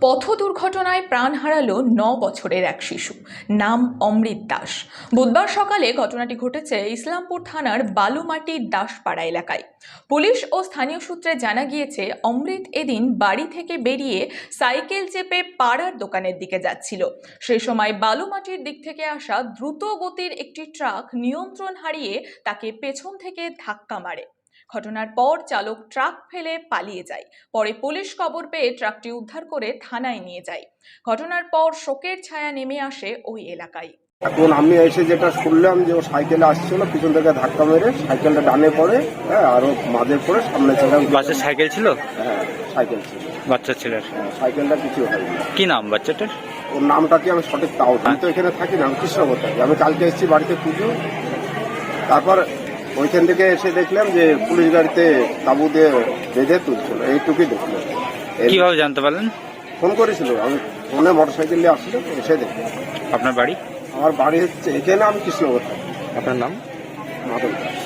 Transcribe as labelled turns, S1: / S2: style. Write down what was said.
S1: পথ দুর্ঘটনায় প্রাণ হারালো ৯ বছরের এক শিশু, নাম অমৃত দাস। বুধবার সকালে ঘটনাটি ঘটেছে ইসলামপুর থানার বালুমাটির দাসপাড়া এলাকায়। পুলিশ ও স্থানীয় সূত্রে জানা গিয়েছে, অমৃত এদিন বাড়ি থেকে বেরিয়ে সাইকেল চেপে পাড়ার দোকানের দিকে যাচ্ছিল। সেই সময় বালুমাটির দিক থেকে আসা দ্রুত গতির একটি ট্রাক নিয়ন্ত্রণ হারিয়ে তাকে পেছন থেকে ধাক্কা মারে। ঘটনার পর চালক ট্রাক ফেলে পালিয়ে যায়। পরে পুলিশ খবর পেয়ে ট্রাকটি উদ্ধার করে থানায় নিয়ে যায়। ঘটনার পর শোকের ছায়া নেমে আসে ওই এলাকায়।
S2: এখন আমি এসে যেটা শুনলাম যে ও সাইকেলে আসছিল, পিছন থেকে ধাক্কা মেরে সাইকেলটা ডানে পড়ে, আর ও মাঝে পড়ে সামনে চলে।
S3: বাচ্চার সাইকেল ছিল?
S2: হ্যাঁ, সাইকেল ছিল।
S3: বাচ্চা ছেলের
S2: সাইকেলটা কিছু হয়নি।
S3: কি নাম বাচ্চাটার?
S2: ওর নামটা কি আমি সঠিক তাও, আমি তো এখানে থাকি না, আমি কৃষ্ণনগর থাকি। আমি কালকে এসেছি বাড়িতে পুজো, তারপর ওইখান থেকে এসে দেখলাম যে পুলিশ গাড়িতে তাঁবু দিয়ে বেঁধে তুলছিল, এইটুকুই দেখলাম।
S3: কিভাবে জানতে পারলেন?
S2: ফোন করেছিল, আমি ফোনে মোটরসাইকেল নিয়ে আসলো, এসে দেখলাম।
S3: আপনার বাড়ি?
S2: আমার বাড়ি হচ্ছে এখানে, আমি কৃষ্ণনগর থাকি।
S3: আপনার নাম?
S2: মাধব দাস।